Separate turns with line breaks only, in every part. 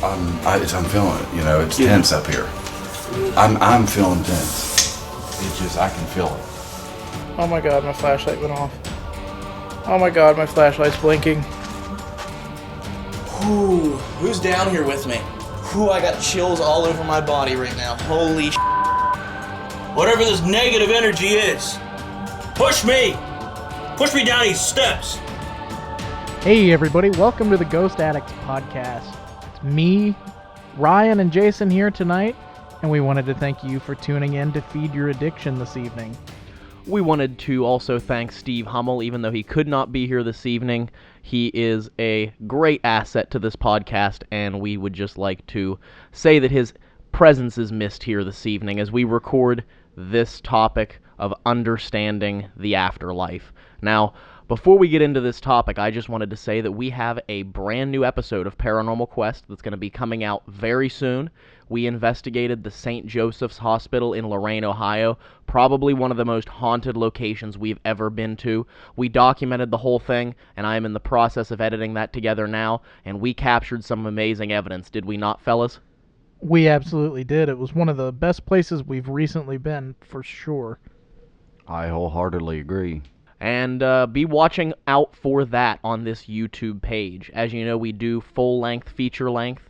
I'm feeling it. You know, it's tense up here. I'm feeling tense. It just, I can feel it.
Oh my god, my flashlight went off. Oh my god, my flashlight's blinking.
Who's down here with me? I got chills all over my body right now. Holy Whatever this negative energy is, push me! Push me down these steps!
Hey everybody, welcome to the Ghost-Addicts Podcast. It's me, Ryan, and Jason here tonight, and we wanted to thank you for tuning in to Feed Your Addiction this evening.
We wanted to also thank Steve Hummel, even though he could not be here this evening. He is a great asset to this podcast, and we would just like to say that his presence is missed here this evening as we record this topic of understanding the afterlife. Now, before we get into this topic, I just wanted to say that we have a brand new episode of Paranormal Quest that's going to be coming out very soon. We investigated the St. Joseph's Hospital in Lorain, Ohio, probably one of the most haunted locations we've ever been to. We documented the whole thing, and I am in the process of editing that together now, and we captured some amazing evidence, did we not, fellas?
We absolutely did. It was one of the best places we've recently been, for sure.
I wholeheartedly agree.
And be watching out for that on this YouTube page. As you know, we do full-length, feature-length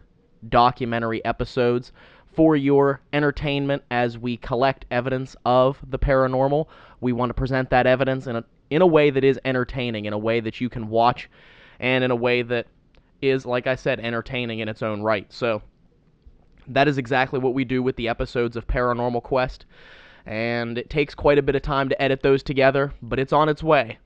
documentary episodes for your entertainment as we collect evidence of the paranormal. We want to present that evidence in a way that is entertaining, in a way that you can watch, and in a way that is, like I said, entertaining in its own right. So that is exactly what we do with the episodes of Paranormal Quest, and it takes quite a bit of time to edit those together, but it's on its way.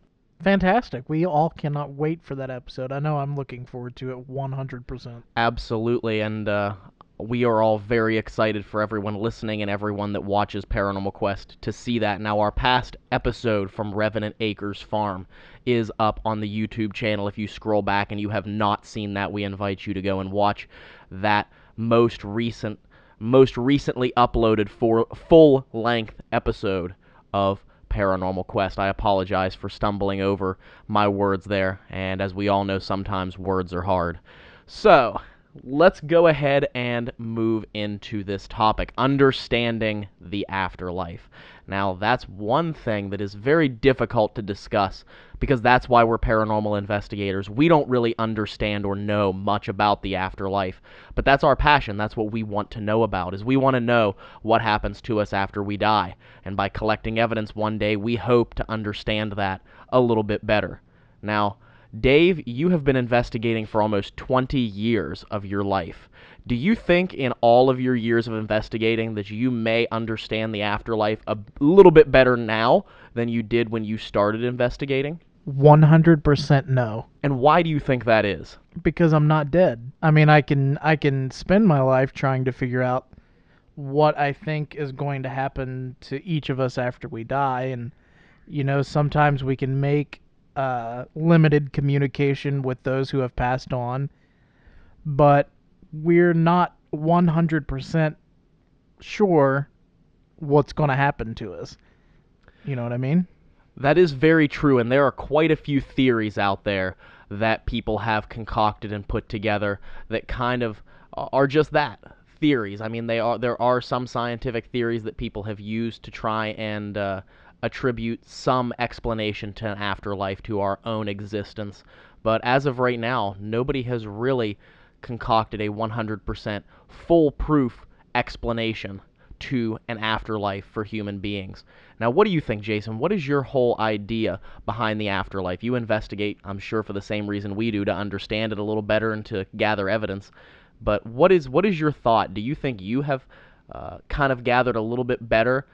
Fantastic. We all cannot wait for that episode. I know I'm looking forward to it 100%.
Absolutely, and we are all very excited for everyone listening and everyone that watches Paranormal Quest to see that. Now, our past episode from Revenant Acres Farm is up on the YouTube channel. If you scroll back and you have not seen that, we invite you to go and watch that most recently uploaded for full-length episode of Paranormal Quest. I apologize for stumbling over my words there, and as we all know, sometimes words are hard. So, let's go ahead and move into this topic, understanding the afterlife. Now, that's one thing that is very difficult to discuss, because that's why we're paranormal investigators. We don't really understand or know much about the afterlife, but that's our passion. That's what we want to know about, is we want to know what happens to us after we die. And by collecting evidence one day, we hope to understand that a little bit better. Now, Dave, you have been investigating for almost 20 years of your life. Do you think in all of your years of investigating that you may understand the afterlife a little bit better now than you did when you started investigating?
100% no.
And why do you think that is?
Because I'm not dead. I mean, I can spend my life trying to figure out what I think is going to happen to each of us after we die, and you know, sometimes we can make limited communication with those who have passed on, but we're not 100% sure what's going to happen to us. You know what I mean?
That is very true, and there are quite a few theories out there that people have concocted and put together that kind of are just that, theories. I mean, there are some scientific theories that people have used to try and attribute some explanation to an afterlife, to our own existence. But as of right now, nobody has really concocted a 100% foolproof explanation to an afterlife for human beings. Now, what do you think, Jason? What is your whole idea behind the afterlife? You investigate, I'm sure, for the same reason we do, to understand it a little better and to gather evidence. But what is your thought? Do you think you have kind of gathered a little bit better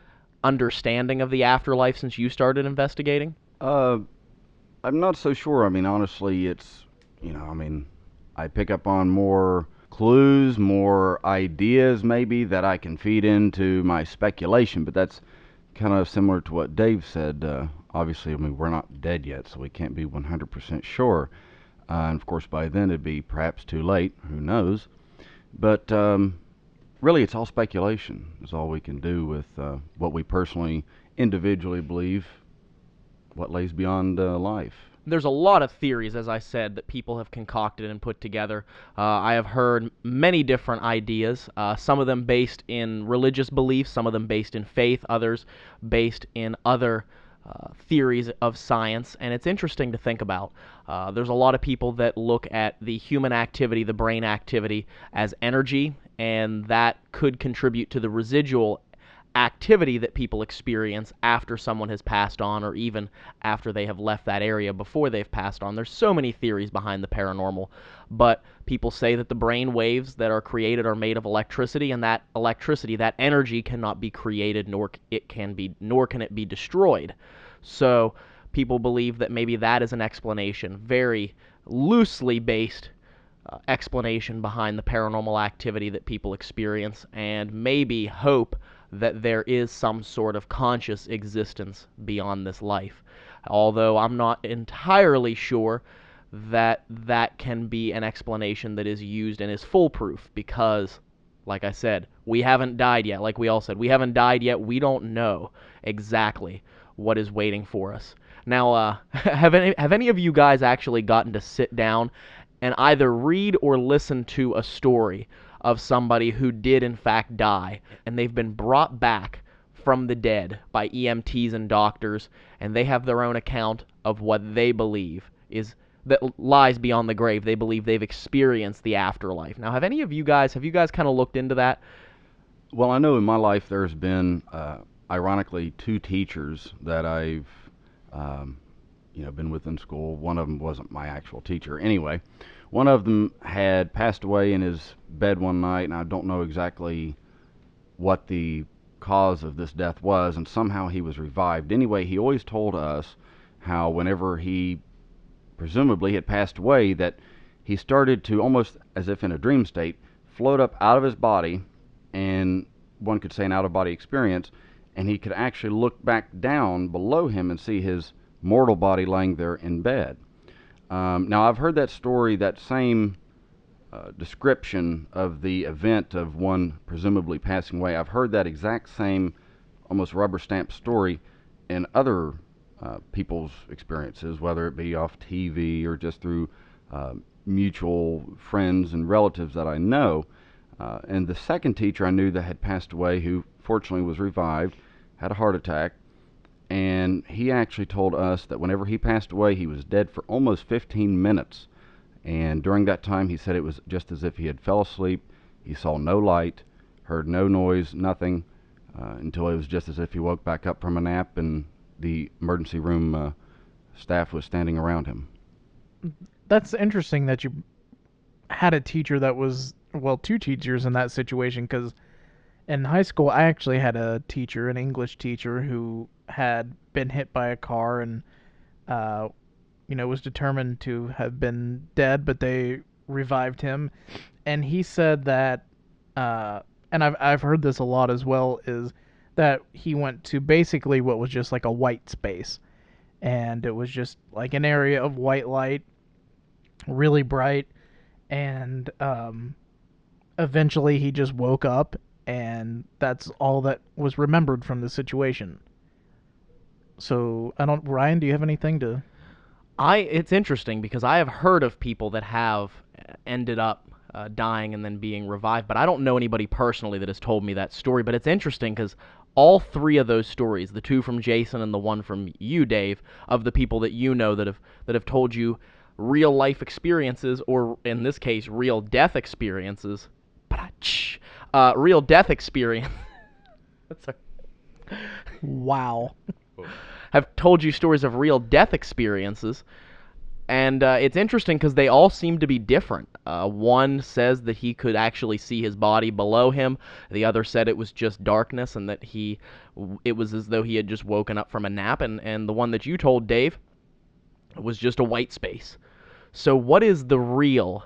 understanding of the afterlife since you started investigating?
I'm not so sure. I mean, honestly, I pick up on more clues, more ideas maybe that I can feed into my speculation, but that's kind of similar to what Dave said. Obviously, I mean, we're not dead yet, so we can't be 100% sure. And of course, by then it'd be perhaps too late, who knows. But really, it's all speculation. Is all we can do with what we personally, individually believe, what lays beyond life.
there's a lot of theories, as I said, that people have concocted and put together. I have heard many different ideas, some of them based in religious beliefs, some of them based in faith, others based in other theories of science, and it's interesting to think about. There's a lot of people that look at the human activity, the brain activity, as energy, and that could contribute to the residual activity that people experience after someone has passed on, or even after they have left that area before they've passed on. There's so many theories behind the paranormal, but people say that the brain waves that are created are made of electricity, and that electricity, that energy, cannot be created, nor can it be destroyed. So people believe that maybe that is an explanation, very loosely based explanation behind the paranormal activity that people experience, and maybe hope that there is some sort of conscious existence beyond this life. Although I'm not entirely sure that that can be an explanation that is used and is foolproof, because, like I said, we haven't died yet. Like we all said, we haven't died yet. We don't know exactly what is waiting for us. Now, have any of you guys actually gotten to sit down and either read or listen to a story of somebody who did in fact die, and they've been brought back from the dead by EMTs and doctors, and they have their own account of what they believe is that lies beyond the grave? They believe they've experienced the afterlife. Now, have you guys kind of looked into that?
Well, I know in my life there's been, ironically, two teachers that I've, been with in school. One of them wasn't my actual teacher. Anyway, one of them had passed away in his bed one night, and I don't know exactly what the cause of this death was, and somehow he was revived. Anyway, he always told us how whenever he presumably had passed away, that he started to, almost as if in a dream state, float up out of his body, and one could say an out-of-body experience, and he could actually look back down below him and see his mortal body laying there in bed. Now, I've heard that story, that same description of the event of one presumably passing away. I've heard that exact same, almost rubber stamp story in other people's experiences, whether it be off TV or just through mutual friends and relatives that I know. And the second teacher I knew that had passed away, who fortunately was revived, had a heart attack, and he actually told us that whenever he passed away, he was dead for almost 15 minutes. And during that time, he said it was just as if he had fell asleep. He saw no light, heard no noise, nothing, until it was just as if he woke back up from a nap and the emergency room staff was standing around him.
That's interesting that you had a teacher that was, well, two teachers in that situation, because in high school, I actually had a teacher, an English teacher, who had been hit by a car and, was determined to have been dead, but they revived him. And he said that, and I've heard this a lot as well, is that he went to basically what was just like a white space. And it was just like an area of white light, really bright. And eventually he just woke up, and that's all that was remembered from the situation. So, Ryan, do you have anything to...
It's interesting because I have heard of people that have ended up dying and then being revived, but I don't know anybody personally that has told me that story. But it's interesting because all three of those stories, the two from Jason and the one from you, Dave, of the people that you know that have told you real life experiences, or in this case, real death experiences. Real death experience.
Wow.
Have told you stories of real death experiences, and it's interesting because they all seem to be different. One says that he could actually see his body below him. The other said it was just darkness and that it was as though he had just woken up from a nap, and the one that you told, Dave, was just a white space. So what is the real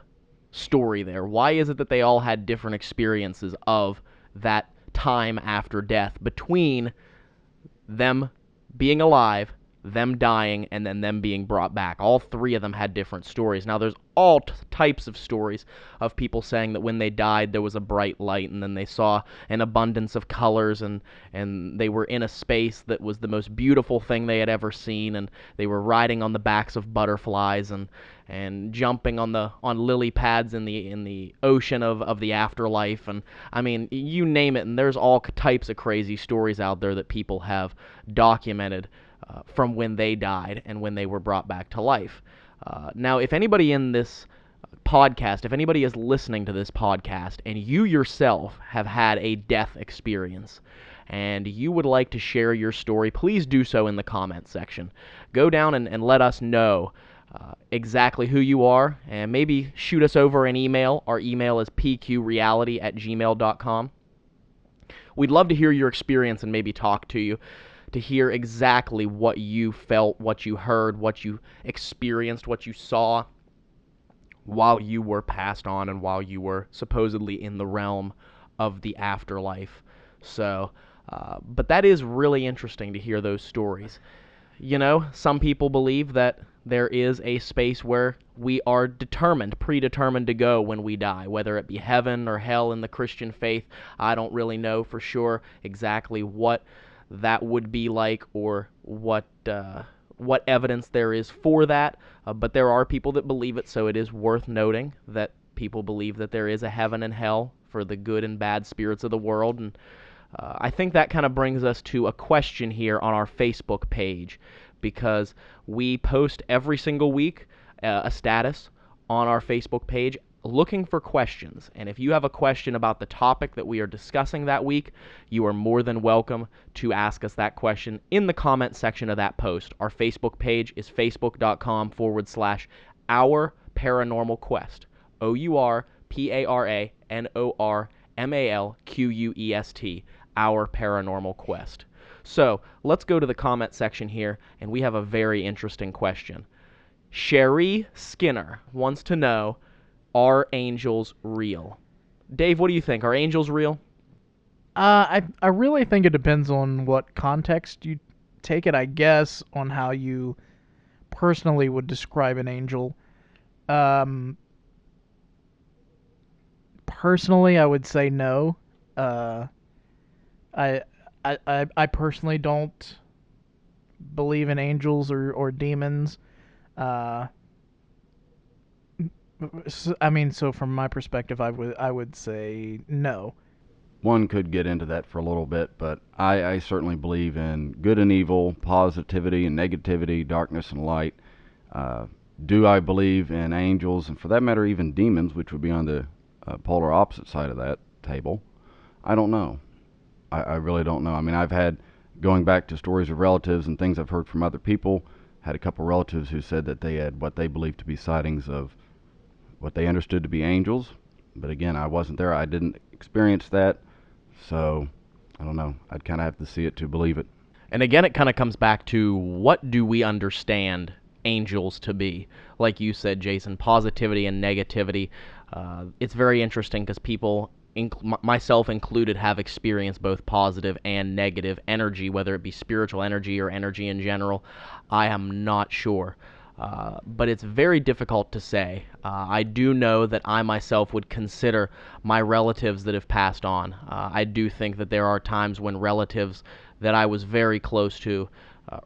story there? Why is it that they all had different experiences of that time after death, between them being alive them dying, and then them being brought back. All three of them had different stories. Now, there's all types of stories of people saying that when they died, there was a bright light, and then they saw an abundance of colors, and they were in a space that was the most beautiful thing they had ever seen, and they were riding on the backs of butterflies, and jumping on lily pads in the ocean of the afterlife. And I mean, you name it, and there's all types of crazy stories out there that people have documented from when they died and when they were brought back to life. Now, if anybody in this podcast, if anybody is listening to this podcast and you yourself have had a death experience and you would like to share your story, please do so in the comments section. Go down and let us know exactly who you are, and maybe shoot us over an email. Our email is pqreality@gmail.com. We'd love to hear your experience and maybe talk to you, to hear exactly what you felt, what you heard, what you experienced, what you saw while you were passed on and while you were supposedly in the realm of the afterlife. So, but that is really interesting to hear those stories. You know, some people believe that there is a space where we are predetermined to go when we die, whether it be heaven or hell in the Christian faith. I don't really know for sure exactly what that would be like, or what evidence there is for that, but there are people that believe it, so it is worth noting that people believe that there is a heaven and hell for the good and bad spirits of the world. And I think that kind of brings us to a question here on our Facebook page, because we post every single week a status on our Facebook page looking for questions. And if you have a question about the topic that we are discussing that week, you are more than welcome to ask us that question in the comment section of that post. Our Facebook page is facebook.com/Our Paranormal Quest. OurParanormalQuest. Our Paranormal Quest. So let's go to the comment section here, and we have a very interesting question. Sherry Skinner wants to know, are angels real? Dave, what do you think? Are angels real?
I really think it depends on what context you take it, I guess, on how you personally would describe an angel. Personally, I would say no. I personally don't believe in angels or demons. So from my perspective, I would say no.
One could get into that for a little bit, but I certainly believe in good and evil, positivity and negativity, darkness and light. Do I believe in angels, and for that matter even demons, which would be on the polar opposite side of that table? I don't know. I really don't know. I mean, I've had, going back to stories of relatives and things I've heard from other people, had a couple relatives who said that they had what they believed to be sightings of what they understood to be angels. But again, I wasn't there. I didn't experience that. So, I don't know. I'd kind of have to see it to believe it.
And again, it kind of comes back to, what do we understand angels to be? Like you said, Jason, positivity and negativity. It's very interesting because people, myself included, have experienced both positive and negative energy, whether it be spiritual energy or energy in general. I am not sure. But it's very difficult to say. I do know that I myself would consider my relatives that have passed on. I do think that there are times when relatives that I was very close to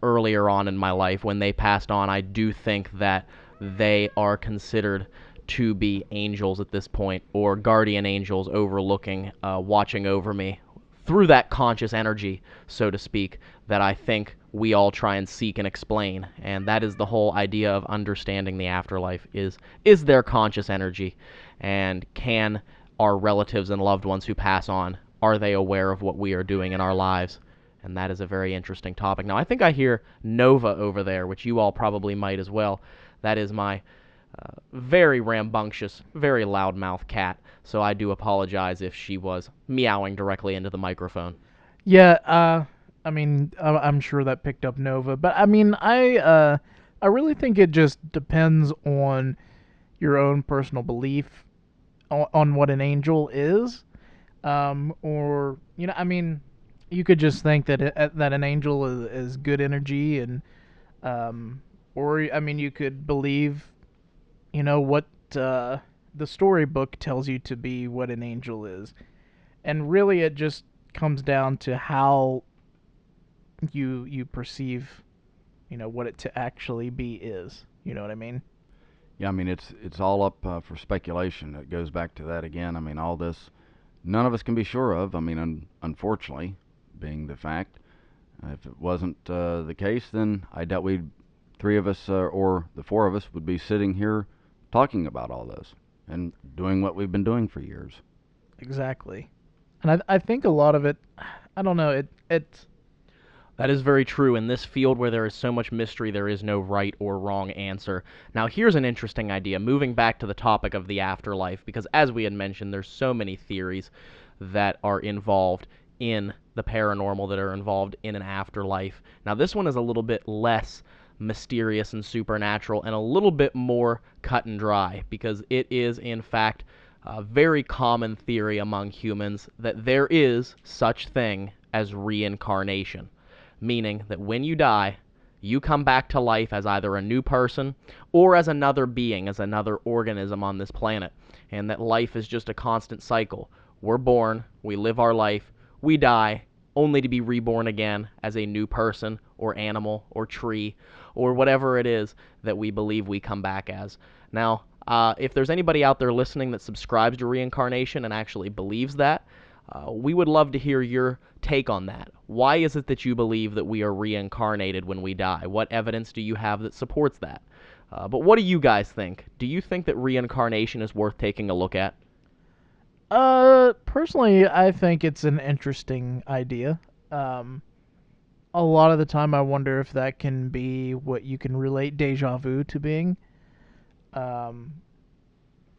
earlier on in my life, when they passed on, I do think that they are considered to be angels at this point, or guardian angels overlooking, watching over me through that conscious energy, so to speak, that I think we all try and seek and explain. And that is the whole idea of understanding the afterlife, is there conscious energy? And can our relatives and loved ones who pass on, are they aware of what we are doing in our lives? And that is a very interesting topic. Now, I think I hear Nova over there, which you all probably might as well. That is my very rambunctious, very loudmouth cat, so I do apologize if she was meowing directly into the microphone.
Yeah, I'm sure that picked up Nova, but I mean, I really think it just depends on your own personal belief on what an angel is, or you could just think that that an angel is good energy, and Or, I mean, you could believe, what the storybook tells you to be what an angel is. And really it just comes down to how you perceive, what it to actually be is. You know what I mean?
Yeah, I mean, it's all up for speculation. It goes back to that again. I mean, all this, none of us can be sure of. I mean, unfortunately, being the fact. If it wasn't the case, then I doubt three of us, or the four of us, would be sitting here talking about all this and doing what we've been doing for years.
Exactly. And I think a lot of it, I don't know, it's...
That is very true. In this field where there is so much mystery, there is no right or wrong answer. Now, here's an interesting idea, moving back to the topic of the afterlife, because as we had mentioned, there's so many theories that are involved in the paranormal, that are involved in an afterlife. Now, this one is a little bit less mysterious and supernatural and a little bit more cut and dry, because it is, in fact, a very common theory among humans that there is such thing as reincarnation. Meaning that when you die, you come back to life as either a new person or as another being, as another organism on this planet, and that life is just a constant cycle. We're born, we live our life, we die, only to be reborn again as a new person or animal or tree or whatever it is that we believe we come back as. Now, if there's anybody out there listening that subscribes to reincarnation and actually believes that, we would love to hear your take on that. Why is it that you believe that we are reincarnated when we die? What evidence do you have that supports that? But what do you guys think? Do you think that reincarnation is worth taking a look at?
Personally, I think it's an interesting idea. A lot of the time I wonder if that can be what you can relate deja vu to being. And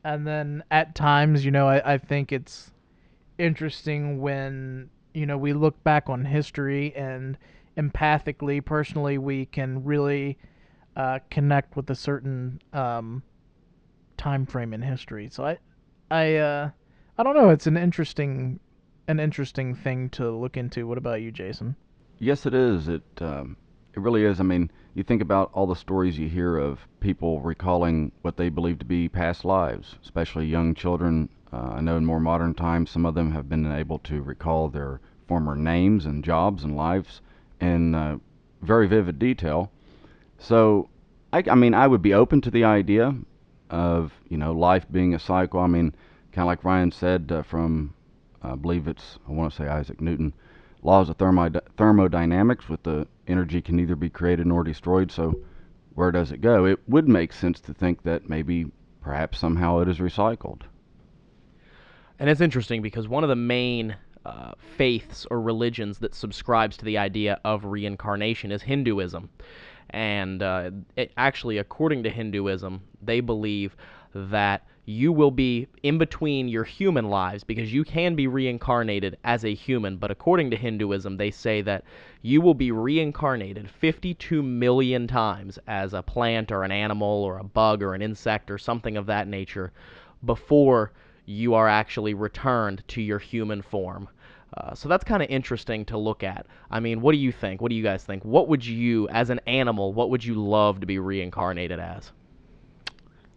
then at times, I think it's interesting when, we look back on history and empathically, personally, we can really connect with a certain time frame in history. So I don't know. It's an interesting thing to look into. What about you, Jason?
Yes, it is. It really is. I mean, you think about all the stories you hear of people recalling what they believe to be past lives, especially young children. I know in more modern times, some of them have been able to recall their former names and jobs and lives in very vivid detail. So, I mean, I would be open to the idea of, life being a cycle. I mean, kind of like Ryan said from, I believe I want to say Isaac Newton, laws of thermodynamics, with the energy can neither be created nor destroyed. So, where does it go? It would make sense to think that maybe, perhaps somehow it is recycled.
And it's interesting because one of the main faiths or religions that subscribes to the idea of reincarnation is Hinduism. And actually, according to Hinduism, they believe that you will be in between your human lives, because you can be reincarnated as a human, but according to Hinduism, they say that you will be reincarnated 52 million times as a plant or an animal or a bug or an insect or something of that nature before you are actually returned to your human form. So that's kind of interesting to look at. I mean, what do you think? What do you guys think? What would you, as an animal, what would you love to be reincarnated as?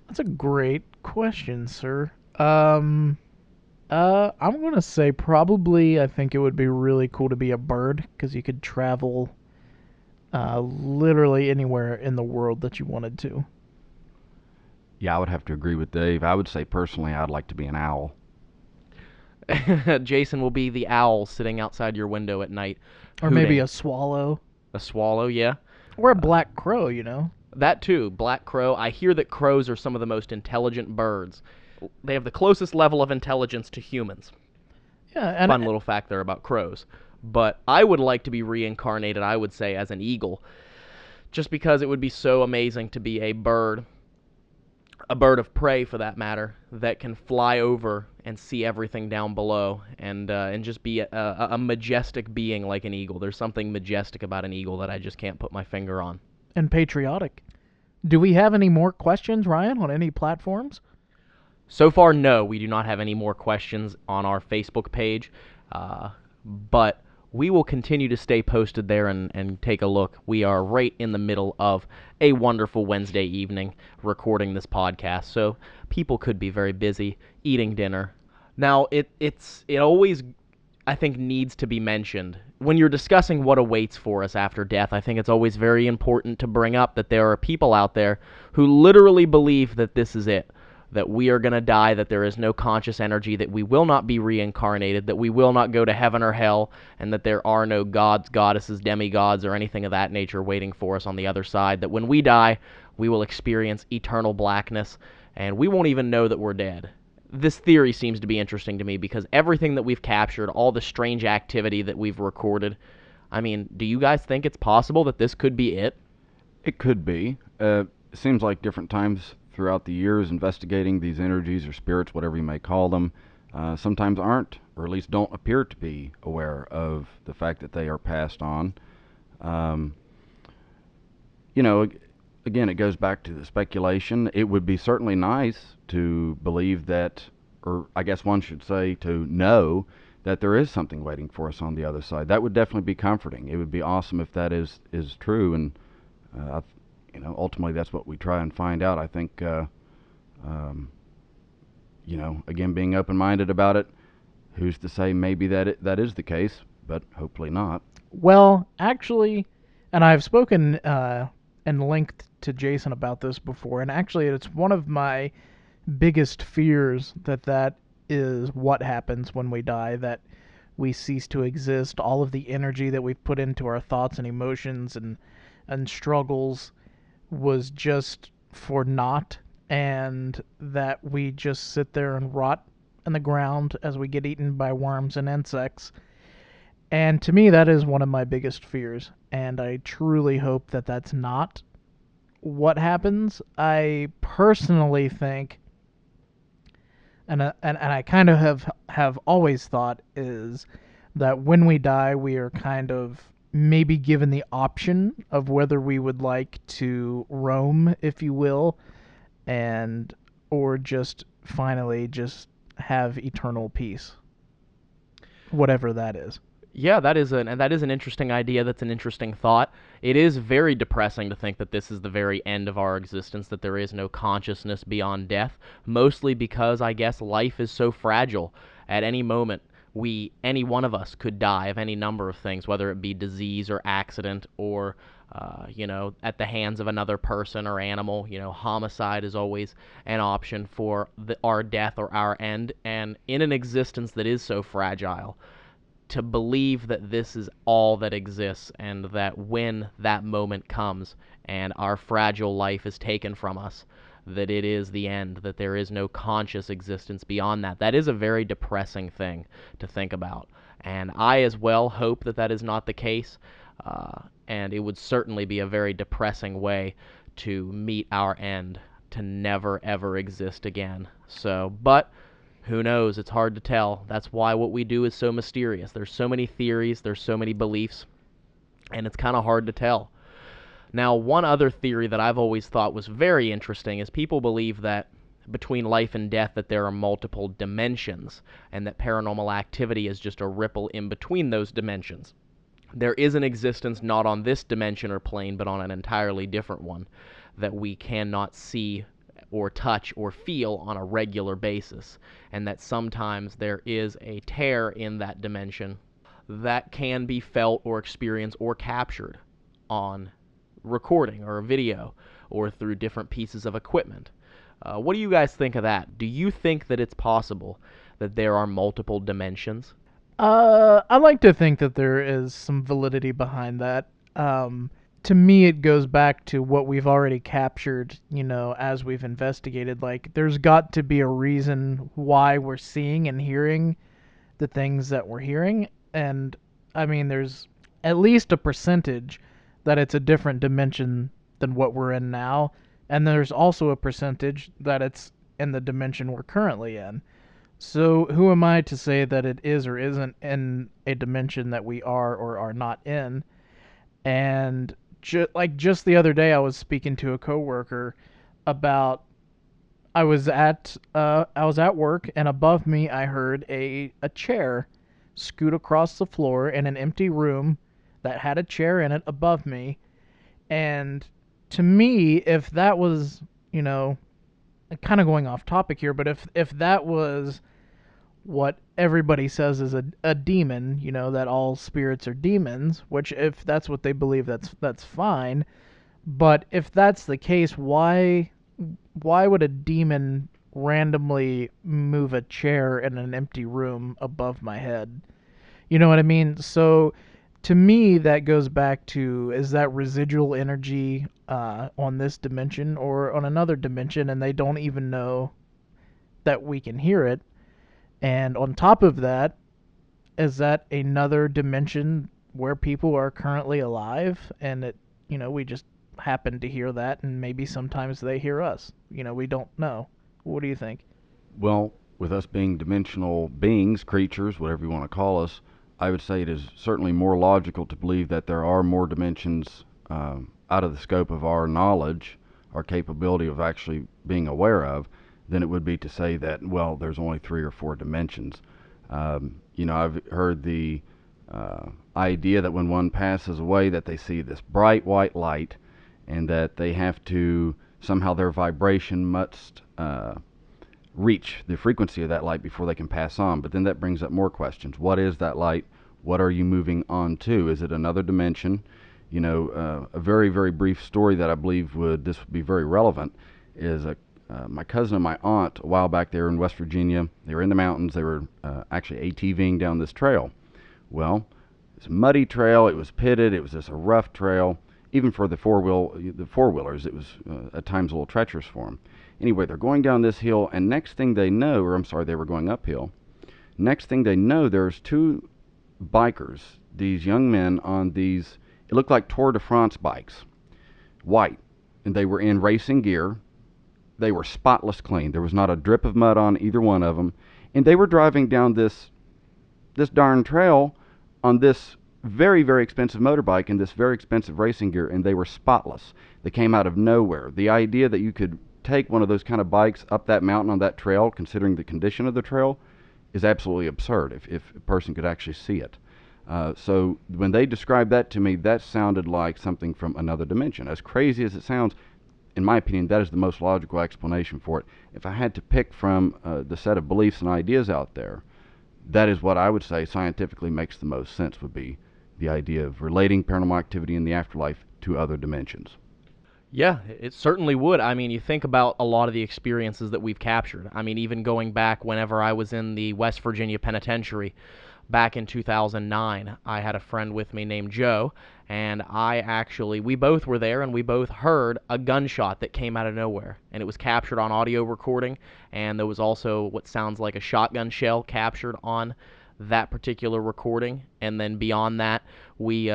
That's a great question, sir. I'm going to say probably I think it would be really cool to be a bird, because you could travel literally anywhere in the world that you wanted to.
Yeah, I would have to agree with Dave. I would say personally I'd like to be an owl.
Jason will be the owl sitting outside your window at night.
Or
hooting.
maybe a swallow.
A swallow, yeah.
Or a black crow,
That too, black crow. I hear that crows are some of the most intelligent birds. They have the closest level of intelligence to humans.
Yeah, and
Fun little fact there about crows. But I would like to be reincarnated, I would say, as an eagle. Just because it would be so amazing to be a bird of prey for that matter, that can fly over and see everything down below, and just be a majestic being like an eagle. There's something majestic about an eagle that I just can't put my finger on.
And patriotic. Do we have any more questions, Ryan, on any platforms?
So far, no. We do not have any more questions on our Facebook page, but we will continue to stay posted there and take a look. We are right in the middle of a wonderful Wednesday evening recording this podcast, so people could be very busy eating dinner. Now, it always, I think, needs to be mentioned. When you're discussing what awaits for us after death, I think it's always very important to bring up that there are people out there who literally believe that this is it, that we are going to die, that there is no conscious energy, that we will not be reincarnated, that we will not go to heaven or hell, and that there are no gods, goddesses, demigods, or anything of that nature waiting for us on the other side, that when we die, we will experience eternal blackness, and we won't even know that we're dead. This theory seems to be interesting to me because everything that we've captured, all the strange activity that we've recorded, I mean, do you guys think it's possible that this could be it?
It could be. It seems like different times throughout the years investigating these energies or spirits, whatever you may call them, sometimes aren't, or at least don't appear to be aware of the fact that they are passed on. Again, it goes back to the speculation. It would be certainly nice to believe that, or I guess one should say to know that there is something waiting for us on the other side. That would definitely be comforting. It would be awesome if that is true, and ultimately that's what we try and find out. I think, again, being open-minded about it, who's to say maybe that is the case, but hopefully not.
Well, actually, and I've spoken and linked to Jason about this before, and actually it's one of my biggest fears that is what happens when we die, that we cease to exist. All of the energy that we've put into our thoughts and emotions and struggles was just for naught, and that we just sit there and rot in the ground as we get eaten by worms and insects. And to me, that is one of my biggest fears, and I truly hope that that's not what happens. I personally think, and I kind of have always thought, is that when we die, we are kind of maybe given the option of whether we would like to roam, if you will, or just finally just have eternal peace, whatever that is.
Yeah, that is an interesting idea. That's an interesting thought. It is very depressing to think that this is the very end of our existence, that there is no consciousness beyond death, mostly because I guess life is so fragile. At any moment, any one of us could die of any number of things, whether it be disease or accident or, at the hands of another person or animal. Homicide is always an option for our death or our end. And in an existence that is so fragile, to believe that this is all that exists, and that when that moment comes and our fragile life is taken from us, that it is the end, that there is no conscious existence beyond that. That is a very depressing thing to think about. And I as well hope that that is not the case, and it would certainly be a very depressing way to meet our end, to never ever exist again. But who knows? It's hard to tell. That's why what we do is so mysterious. There's so many theories, there's so many beliefs, and it's kind of hard to tell. Now, one other theory that I've always thought was very interesting is people believe that between life and death that there are multiple dimensions, and that paranormal activity is just a ripple in between those dimensions. There is an existence not on this dimension or plane, but on an entirely different one that we cannot see or touch or feel on a regular basis, and that sometimes there is a tear in that dimension that can be felt or experienced or captured on recording or video or through different pieces of equipment. What do you guys think of that? Do you think that it's possible that there are multiple dimensions?
I like to think that there is some validity behind that. To me, it goes back to what we've already captured, as we've investigated. Like, there's got to be a reason why we're seeing and hearing the things that we're hearing. And, I mean, there's at least a percentage that it's a different dimension than what we're in now. And there's also a percentage that it's in the dimension we're currently in. So who am I to say that it is or isn't in a dimension that we are or are not in? And just the other day, I was speaking to a coworker about, I was at work, and above me I heard a chair scoot across the floor in an empty room that had a chair in it above me. And to me, if that was, kind of going off topic here, but if that was what everybody says is a demon, that all spirits are demons, which if that's what they believe, that's fine. But if that's the case, why would a demon randomly move a chair in an empty room above my head? You know what I mean? So to me, that goes back to, is that residual energy on this dimension or on another dimension, and they don't even know that we can hear it? And on top of that, is that another dimension where people are currently alive, and we just happen to hear that, and maybe sometimes they hear us? We don't know. What do you think?
Well, with us being dimensional beings, creatures, whatever you want to call us, I would say it is certainly more logical to believe that there are more dimensions out of the scope of our knowledge, our capability of actually being aware of, than it would be to say that, well, there's only 3 or 4 dimensions. I've heard the idea that when one passes away that they see this bright white light, and that they have to, somehow their vibration must reach the frequency of that light before they can pass on. But then that brings up more questions. What is that light? What are you moving on to? Is it another dimension? A very, very brief story that I believe would be very relevant is my cousin and my aunt, a while back, they were in West Virginia. They were in the mountains. They were actually ATVing down this trail. Well, it's a muddy trail. It was pitted. It was just a rough trail. Even for the four-wheelers, it was at times a little treacherous for them. Anyway, they're going down this hill, and next thing they know, they were going uphill. Next thing they know, there's 2 bikers, these young men on these, it looked like Tour de France bikes, white, and they were in racing gear. They were spotless clean. There was not a drip of mud on either one of them. And they were driving down this darn trail on this very, very expensive motorbike and this very expensive racing gear, and they were spotless. They came out of nowhere. The idea that you could take one of those kind of bikes up that mountain on that trail, considering the condition of the trail, is absolutely absurd if a person could actually see it. So when they described that to me, that sounded like something from another dimension. As crazy as it sounds, in my opinion, that is the most logical explanation for it. If I had to pick from the set of beliefs and ideas out there, that is what I would say scientifically makes the most sense, would be the idea of relating paranormal activity in the afterlife to other dimensions.
Yeah, it certainly would. I mean, you think about a lot of the experiences that we've captured. I mean, even going back whenever I was in the West Virginia penitentiary back in 2009, I had a friend with me named Joe, and we both were there, and we both heard a gunshot that came out of nowhere, and it was captured on audio recording, and there was also what sounds like a shotgun shell captured on that particular recording. And then beyond that, we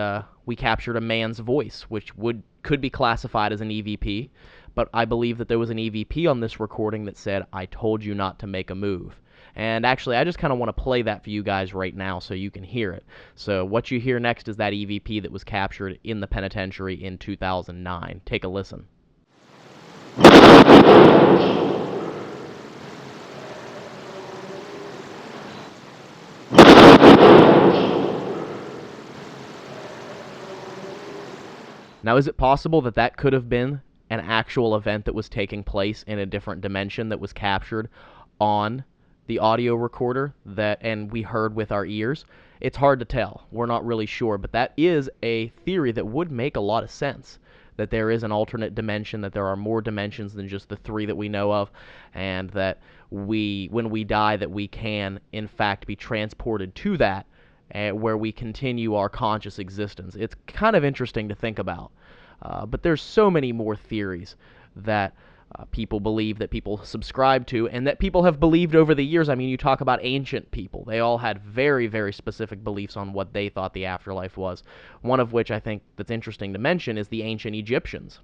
captured a man's voice, which could be classified as an EVP, but I believe that there was an EVP on this recording that said, "I told you not to make a move." And actually, I just kind of want to play that for you guys right now so you can hear it. So what you hear next is that EVP that was captured in the penitentiary in 2009. Take a listen. Now, is it possible that that could have been an actual event that was taking place in a different dimension that was captured on the audio recorder and we heard with our ears? It's hard to tell. We're not really sure, but that is a theory that would make a lot of sense, that there is an alternate dimension, that there are more dimensions than just the 3 that we know of, and that when we die, that we can, in fact, be transported to that, where we continue our conscious existence. It's kind of interesting to think about. But there's so many more theories that people believe, that people subscribe to, and that people have believed over the years. I mean, you talk about ancient people. They all had very, very specific beliefs on what they thought the afterlife was. One of which I think that's interesting to mention is the ancient Egyptians.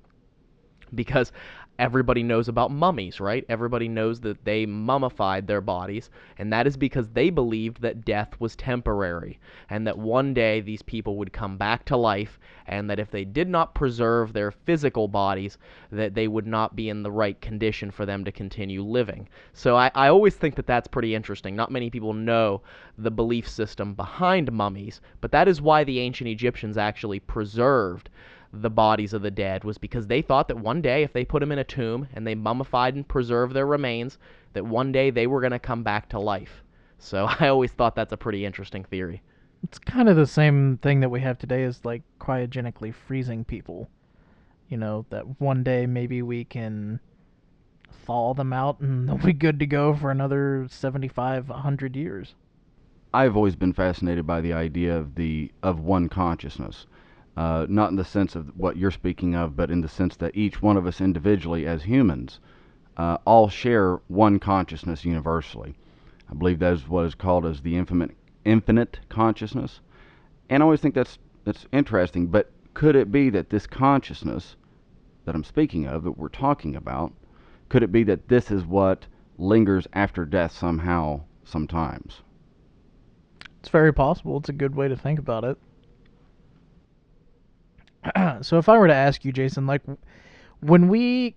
Because everybody knows about mummies, right? Everybody knows that they mummified their bodies, and that is because they believed that death was temporary, and that one day these people would come back to life, and that if they did not preserve their physical bodies, that they would not be in the right condition for them to continue living. So I always think that that's pretty interesting. Not many people know the belief system behind mummies, but that is why the ancient Egyptians actually preserved the bodies of the dead, was because they thought that one day if they put them in a tomb and they mummified and preserved their remains, that one day they were going to come back to life. So I always thought that's a pretty interesting theory.
It's kind of the same thing that we have today as like cryogenically freezing people. You know, that one day maybe we can thaw them out and they'll be good to go for another 75, 100 years.
I've always been fascinated by the idea of one consciousness. Not in the sense of what you're speaking of, but in the sense that each one of us individually as humans all share one consciousness universally. I believe that is what is called as the infinite consciousness. And I always think that's interesting, but could it be that this consciousness that I'm speaking of, that we're talking about, could it be that this is what lingers after death somehow, sometimes?
It's very possible. It's a good way to think about it. So if I were to ask you, Jason, like, when we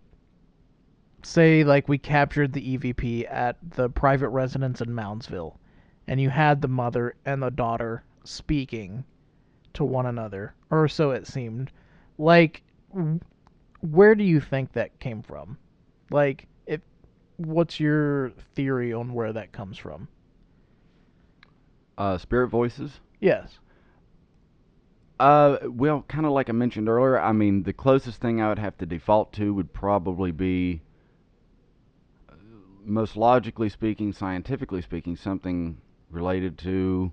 say, like, we captured the EVP at the private residence in Moundsville, and you had the mother and the daughter speaking to one another, or so it seemed, like, where do you think that came from? Like, what's your theory on where that comes from?
Spirit voices?
Yes.
Well, kind of like I mentioned earlier, I mean, the closest thing I would have to default to would probably be, most logically speaking, scientifically speaking, something related to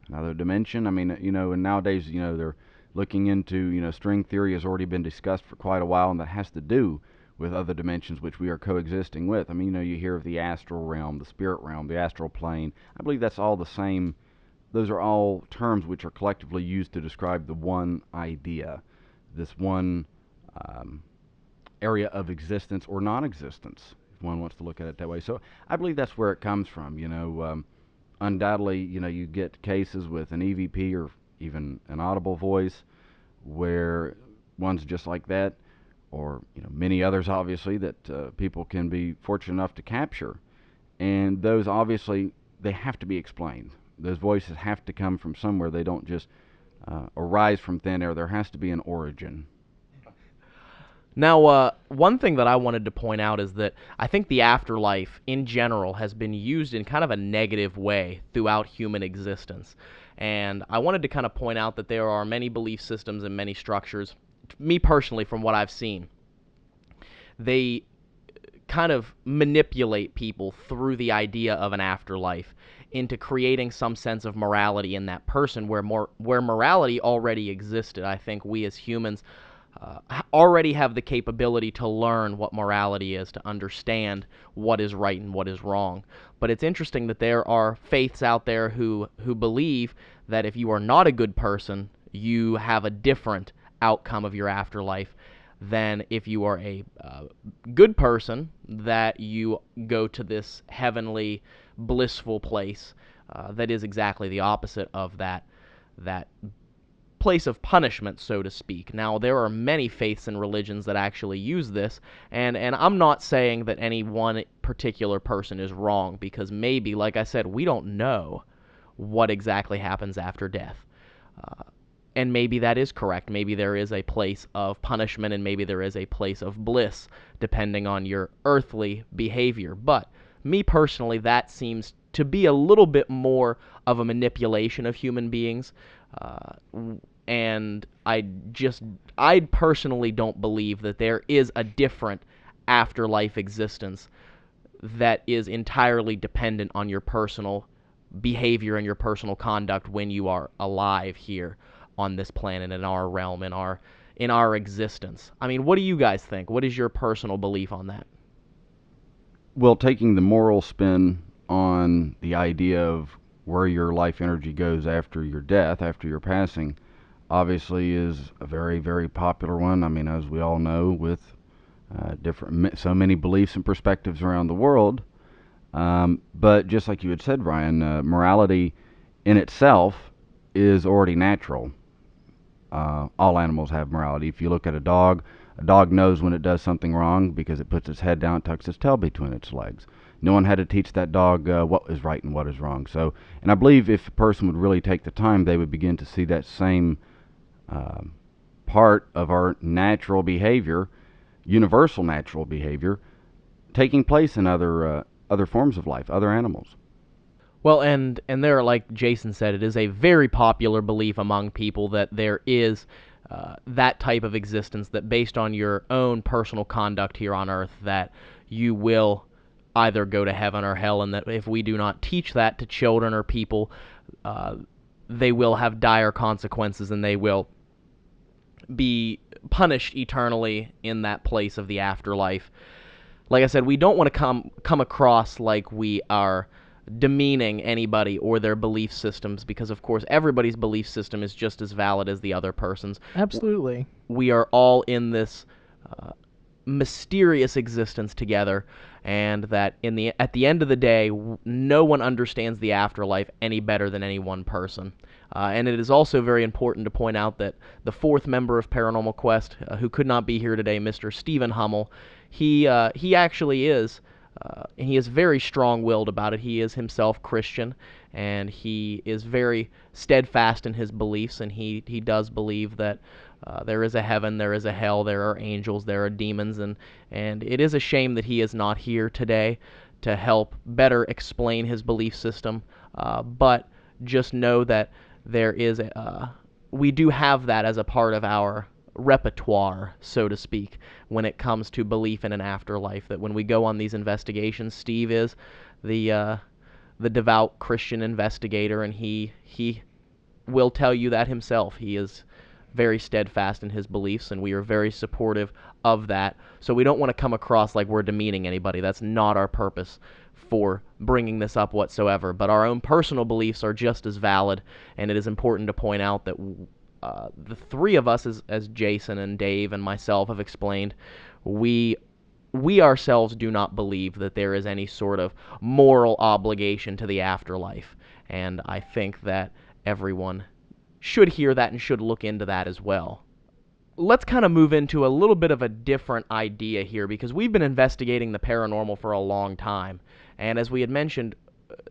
another dimension. I mean, and nowadays, they're looking into, string theory has already been discussed for quite a while, and that has to do with other dimensions which we are coexisting with. I mean, you hear of the astral realm, the spirit realm, the astral plane. I believe that's all the same. Those are all terms which are collectively used to describe the one idea, this one area of existence or non-existence, if one wants to look at it that way. So I believe that's where it comes from. Undoubtedly, you get cases with an EVP or even an audible voice where one's just like that, or many others, obviously, that people can be fortunate enough to capture. And those, obviously, they have to be explained. Those voices have to come from somewhere. They don't just arise from thin air. There has to be an origin.
Now, one thing that I wanted to point out is that I think the afterlife, in general, has been used in kind of a negative way throughout human existence. And I wanted to kind of point out that there are many belief systems and many structures, me personally, from what I've seen, they kind of manipulate people through the idea of an afterlife into creating some sense of morality in that person where morality already existed. I think we as humans already have the capability to learn what morality is, to understand what is right and what is wrong. But it's interesting that there are faiths out there who believe that if you are not a good person, you have a different outcome of your afterlife than if you are a good person, that you go to this heavenly, blissful place that is exactly the opposite of that place of punishment, so to speak. Now, there are many faiths and religions that actually use this, and I'm not saying that any one particular person is wrong, because maybe, like I said, we don't know what exactly happens after death. And maybe that is correct. Maybe there is a place of punishment, and maybe there is a place of bliss, depending on your earthly behavior. But me personally, that seems to be a little bit more of a manipulation of human beings. And I personally don't believe that there is a different afterlife existence that is entirely dependent on your personal behavior and your personal conduct when you are alive here on this planet, in our realm, in our existence. I mean, what do you guys think? What is your personal belief on that?
Well, taking the moral spin on the idea of where your life energy goes after your death, after your passing, obviously is a very, very popular one. I mean, as we all know, with so many beliefs and perspectives around the world. But just like you had said, Ryan, morality in itself is already natural. All animals have morality. If you look at a dog knows when it does something wrong because it puts its head down, tucks its tail between its legs. No one had to teach that dog what is right and what is wrong. So, and I believe if a person would really take the time, they would begin to see that same part of our natural behavior, universal natural behavior, taking place in other forms of life, other animals.
Well, and there, like Jason said, it is a very popular belief among people that there is that type of existence, that based on your own personal conduct here on Earth, that you will either go to heaven or hell, and that if we do not teach that to children or people, they will have dire consequences and they will be punished eternally in that place of the afterlife. Like I said, we don't want to come across like we are demeaning anybody or their belief systems, because of course everybody's belief system is just as valid as the other person's.
Absolutely.
We are all in this mysterious existence together, and that at the end of the day, no one understands the afterlife any better than any one person. And it is also very important to point out that the fourth member of Paranormal Quest, who could not be here today, Mr. Stephen Hummel, he actually is, and he is very strong-willed about it. He is himself Christian, and he is very steadfast in his beliefs, and he does believe that there is a heaven, there is a hell, there are angels, there are demons, and it is a shame that he is not here today to help better explain his belief system, but just know that there is we do have that as a part of our repertoire, so to speak, when it comes to belief in an afterlife. That when we go on these investigations, Steve is the devout Christian investigator, and he will tell you that himself. He is very steadfast in his beliefs, and we are very supportive of that. So we don't want to come across like we're demeaning anybody. That's not our purpose for bringing this up whatsoever. But our own personal beliefs are just as valid, and it is important to point out that the three of us, as Jason and Dave and myself have explained, we ourselves do not believe that there is any sort of moral obligation to the afterlife. And I think that everyone should hear that and should look into that as well. Let's kind of move into a little bit of a different idea here, because we've been investigating the paranormal for a long time. And as we had mentioned,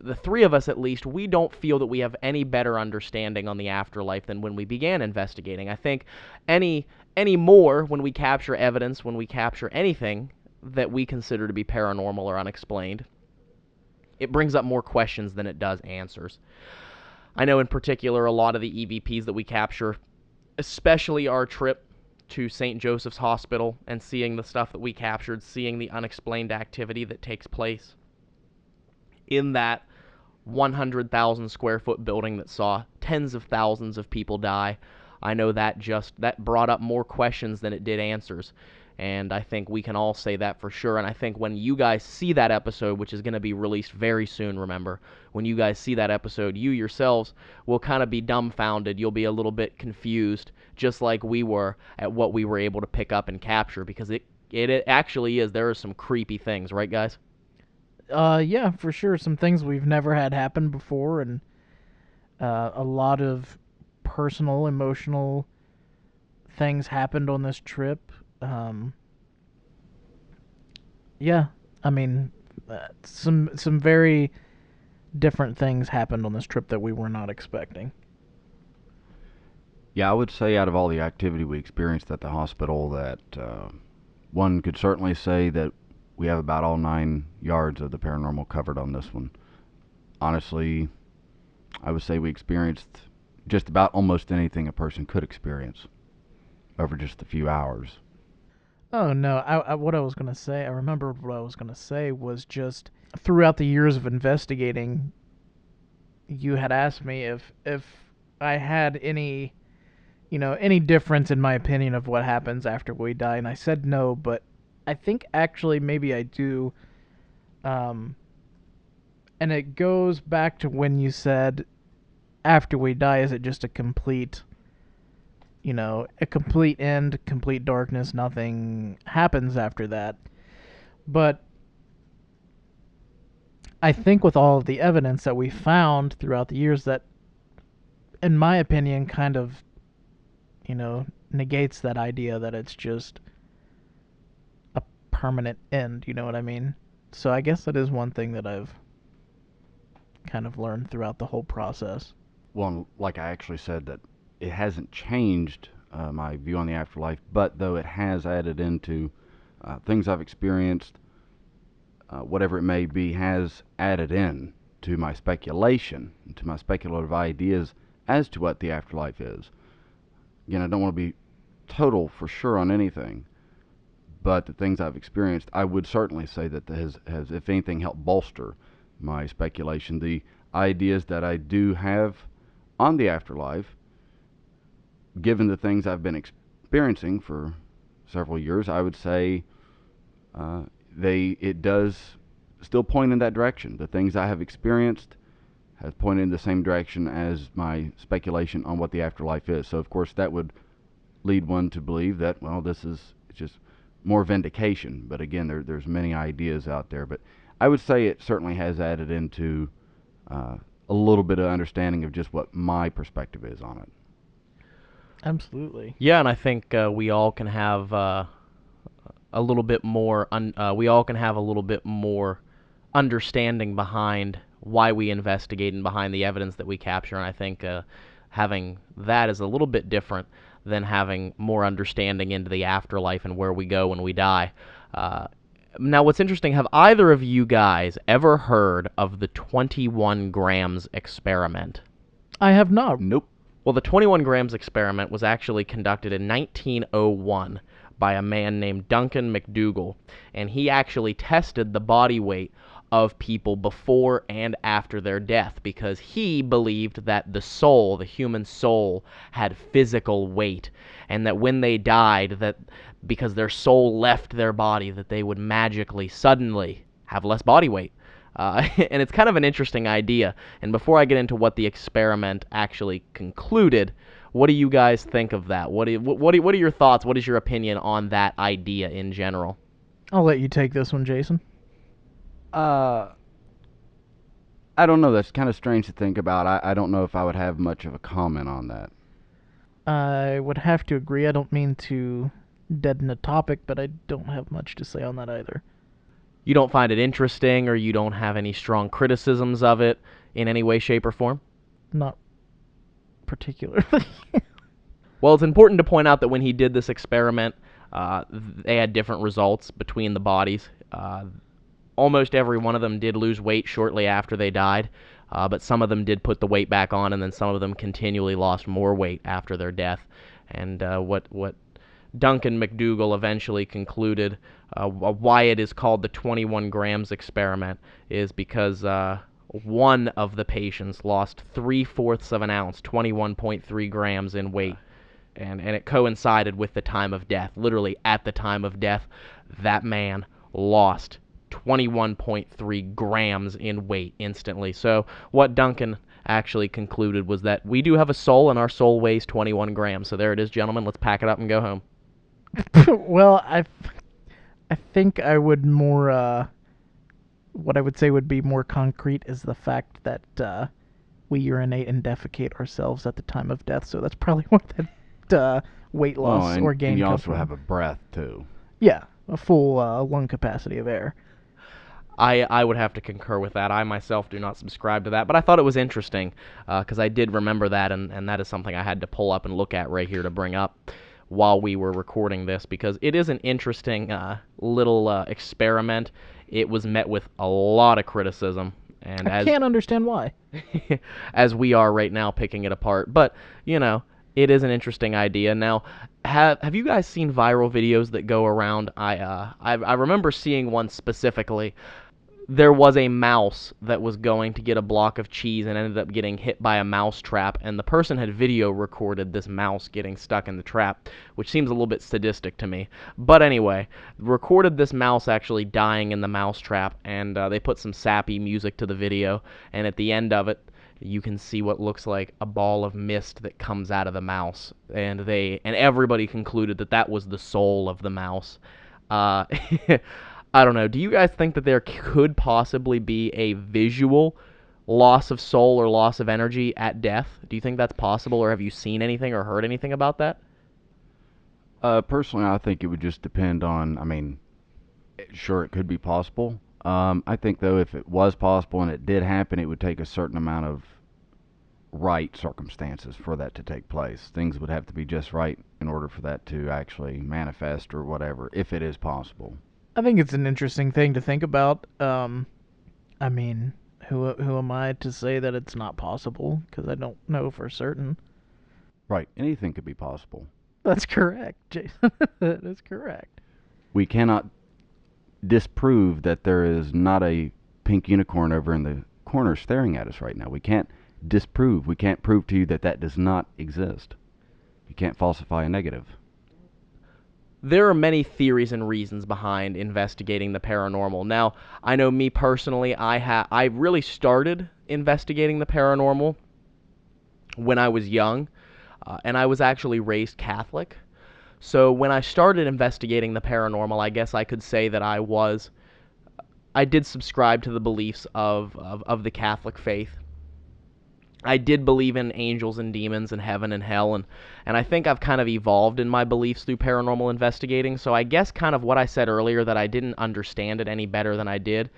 the three of us at least, we don't feel that we have any better understanding on the afterlife than when we began investigating. I think any more when we capture evidence, when we capture anything that we consider to be paranormal or unexplained, it brings up more questions than it does answers. I know in particular a lot of the EVPs that we capture, especially our trip to St. Joseph's Hospital and seeing the stuff that we captured, seeing the unexplained activity that takes place in that 100,000 square foot building that saw tens of thousands of people die. I know that brought up more questions than it did answers. And I think we can all say that for sure. And I think when you guys see that episode, which is going to be released very soon, remember, when you guys see that episode, you yourselves will kind of be dumbfounded. You'll be a little bit confused, just like we were at what we were able to pick up and capture, because it actually is. There are some creepy things, right, guys?
Yeah, for sure. Some things we've never had happen before, and a lot of personal, emotional things happened on this trip. Yeah, I mean, some very different things happened on this trip that we were not expecting.
Yeah, I would say out of all the activity we experienced at the hospital, that one could certainly say that we have about all 9 yards of the paranormal covered on this one. Honestly, I would say we experienced just about almost anything a person could experience over just a few hours.
Oh no, what I was gonna say, I remembered what I was gonna say was just throughout the years of investigating, you had asked me if I had any difference in my opinion of what happens after we die, and I said no, but I think actually maybe I do. And it goes back to when you said, after we die, is it just a complete a complete end, complete darkness, nothing happens after that. But I think with all of the evidence that we found throughout the years, that, in my opinion, kind of, negates that idea that it's just a permanent end, you know what I mean? So I guess that is one thing that I've kind of learned throughout the whole process.
Well, like I actually said, that it hasn't changed my view on the afterlife, but though it has added into things I've experienced, whatever it may be, has added in to my speculation, to my speculative ideas as to what the afterlife is. Again, I don't want to be total for sure on anything, but the things I've experienced, I would certainly say that has if anything, helped bolster my speculation. The ideas that I do have on the afterlife, given the things I've been experiencing for several years, I would say it does still point in that direction. The things I have experienced have pointed in the same direction as my speculation on what the afterlife is. So, of course, that would lead one to believe that, well, this is just more vindication. But again, there's many ideas out there. But I would say it certainly has added into a little bit of understanding of just what my perspective is on it.
Absolutely.
Yeah, and I think we all can have a little bit more. We all can have a little bit more understanding behind why we investigate and behind the evidence that we capture. And I think having that is a little bit different than having more understanding into the afterlife and where we go when we die. Now, what's interesting, have either of you guys ever heard of the 21 grams experiment?
I have not.
Nope.
Well, the 21 grams experiment was actually conducted in 1901 by a man named Duncan McDougall, and he actually tested the body weight of people before and after their death, because he believed that the soul, the human soul, had physical weight, and that when they died, that because their soul left their body, that they would magically, suddenly have less body weight. And it's kind of an interesting idea. And before I get into what the experiment actually concluded, what do you guys think of that? What are your thoughts? What is your opinion on that idea in general?
I'll let you take this one, Jason.
I don't know. That's kind of strange to think about. I don't know if I would have much of a comment on that.
I would have to agree. I don't mean to deaden the topic, but I don't have much to say on that either.
You don't find it interesting, or you don't have any strong criticisms of it in any way, shape, or form?
Not particularly.
Well, it's important to point out that when he did this experiment, they had different results between the bodies. Almost every one of them did lose weight shortly after they died, but some of them did put the weight back on, and then some of them continually lost more weight after their death. And what Duncan McDougall eventually concluded why it is called the 21 grams experiment is because one of the patients lost 3/4 of an ounce, 21.3 grams in weight, and it coincided with the time of death. Literally at the time of death, that man lost 21.3 grams in weight instantly. So what Duncan actually concluded was that we do have a soul, and our soul weighs 21 grams. So there it is, gentlemen. Let's pack it up and go home.
Well, I think I would more, what I would say would be more concrete is the fact that we urinate and defecate ourselves at the time of death, so that's probably where that weight loss or gain
and you
comes
also
from.
have a breath, too.
Yeah, a full lung capacity of air.
I would have to concur with that. I myself do not subscribe to that, but I thought it was interesting because I did remember that, and that is something I had to pull up and look at right here to bring up while we were recording this, because it is an interesting little experiment. It was met with a lot of criticism, and
I can't understand why.
as we are right now picking it apart. But, it is an interesting idea. Now, have you guys seen viral videos that go around? I remember seeing one specifically. There was a mouse that was going to get a block of cheese and ended up getting hit by a mouse trap, and the person had video recorded this mouse getting stuck in the trap, which seems a little bit sadistic to me. But anyway, recorded this mouse actually dying in the mouse trap, and they put some sappy music to the video, and at the end of it, you can see what looks like a ball of mist that comes out of the mouse, and everybody concluded that that was the soul of the mouse. Uh, I don't know. Do you guys think that there could possibly be a visual loss of soul or loss of energy at death? Do you think that's possible, or have you seen anything or heard anything about that?
Personally, I think it would just depend on. I mean, sure, it could be possible. I think though, if it was possible and it did happen, it would take a certain amount of right circumstances for that to take place. Things would have to be just right in order for that to actually manifest or whatever, if it is possible.
I think it's an interesting thing to think about. I mean, who am I to say that it's not possible? Because I don't know for certain.
Right. Anything could be possible.
That's correct, Jason. That is correct.
We cannot disprove that there is not a pink unicorn over in the corner staring at us right now. We can't disprove. We can't prove to you that that does not exist. You can't falsify a negative.
There are many theories and reasons behind investigating the paranormal. Now, I know me personally, I really started investigating the paranormal when I was young, and I was actually raised Catholic. So when I started investigating the paranormal, I guess I could say that I did subscribe to the beliefs of the Catholic faith. I did believe in angels and demons and heaven and hell, and I think I've kind of evolved in my beliefs through paranormal investigating. So I guess kind of what I said earlier, that I didn't understand it any better than I did,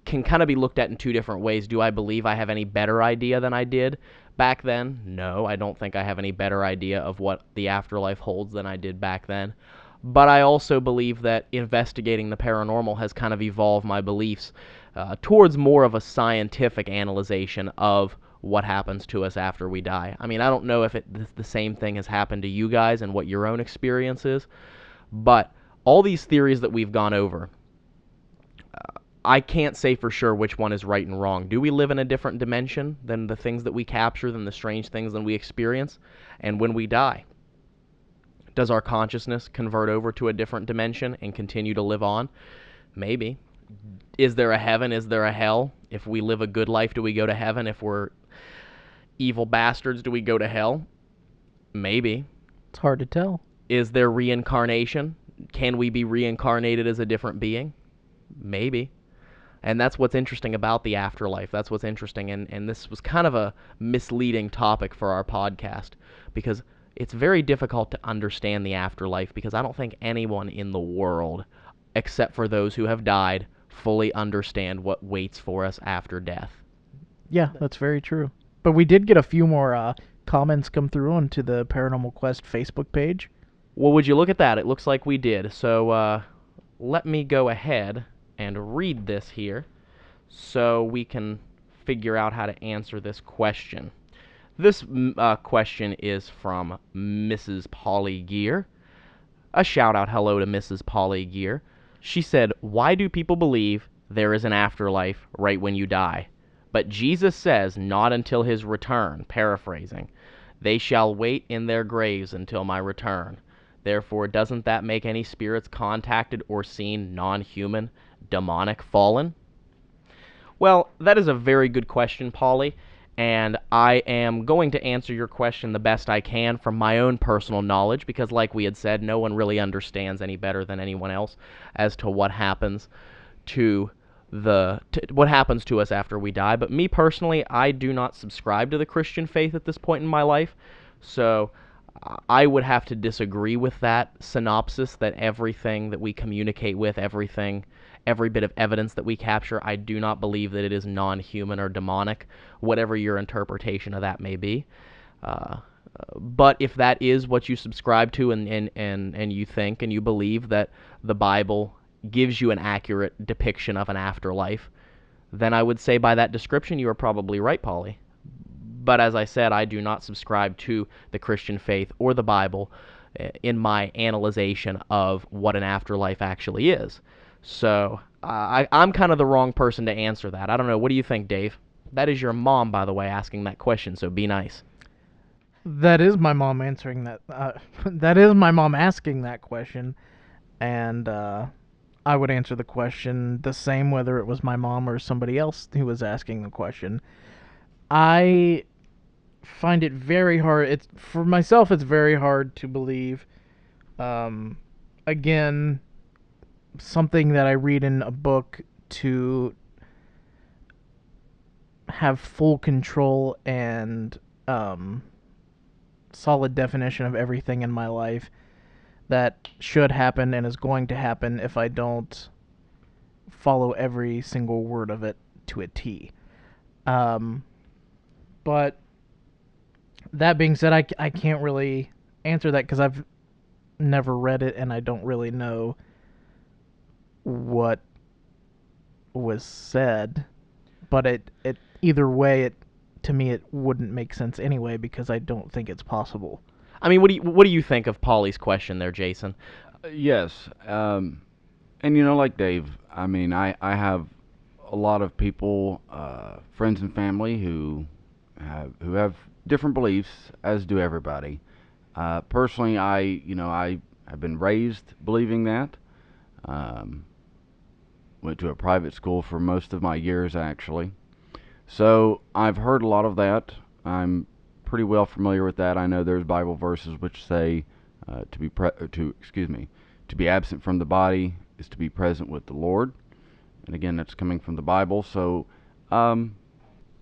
can kind of be looked at in two different ways. Do I believe I have any better idea than I did back then? No, I don't think I have any better idea of what the afterlife holds than I did back then. But I also believe that investigating the paranormal has kind of evolved my beliefs towards more of a scientific analyzation of what happens to us after we die. I mean, I don't know if the same thing has happened to you guys and what your own experience is, but all these theories that we've gone over, I can't say for sure which one is right and wrong. Do we live in a different dimension than the things that we capture, than the strange things that we experience? And when we die, does our consciousness convert over to a different dimension and continue to live on? Maybe. Is there a heaven? Is there a hell? If we live a good life, do we go to heaven? If we're evil bastards, do we go to hell? Maybe.
It's hard to tell.
Is there reincarnation? Can we be reincarnated as a different being? Maybe. And that's what's interesting about the afterlife. That's what's interesting. And this was kind of a misleading topic for our podcast, because it's very difficult to understand the afterlife, because I don't think anyone in the world, except for those who have died, fully understand what waits for us after death.
Yeah, that's very true. But we did get a few more comments come through onto the Paranormal Quest Facebook page.
Well, would you look at that? It looks like we did. So let me go ahead and read this here so we can figure out how to answer this question. This question is from Mrs. Polly Gear. A shout-out hello to Mrs. Polly Gear. She said, "Why do people believe there is an afterlife right when you die? But Jesus says not until his return," paraphrasing. "They shall wait in their graves until my return. Therefore, doesn't that make any spirits contacted or seen non-human, demonic, fallen?" Well, that is a very good question, Polly, and I am going to answer your question the best I can from my own personal knowledge, because like we had said, no one really understands any better than anyone else as to what happens to what happens to us after we die. But me personally, I do not subscribe to the Christian faith at this point in my life, so I would have to disagree with that synopsis that everything that we communicate with, every bit of evidence that we capture, I do not believe that it is non-human or demonic, whatever your interpretation of that may be. But if that is what you subscribe to, and you think and you believe that the Bible gives you an accurate depiction of an afterlife, then I would say by that description you are probably right, Polly. But as I said, I do not subscribe to the Christian faith or the Bible in my analyzation of what an afterlife actually is. So I'm kind of the wrong person to answer that. I don't know. What do you think, Dave? That is your mom, by the way, asking that question, so be nice.
That is my mom answering that. That is my mom asking that question, and I would answer the question the same whether it was my mom or somebody else who was asking the question. I find it very hard. It's for myself. It's very hard to believe. Again, something that I read in a book to have full control and solid definition of everything in my life that should happen and is going to happen if I don't follow every single word of it to a T. But that being said, I can't really answer that because I've never read it and I don't really know what was said. But it either way, to me it wouldn't make sense anyway because I don't think it's possible.
I mean, what do you think of Polly's question there, Jason?
Yes. And like Dave, I mean, I have a lot of people, friends and family who have different beliefs, as do everybody. Personally, I have been raised believing that. Went to a private school for most of my years, actually. So I've heard a lot of that. I'm pretty well familiar with that. I know there's Bible verses which say to be absent from the body is to be present with the Lord. And again, that's coming from the Bible. So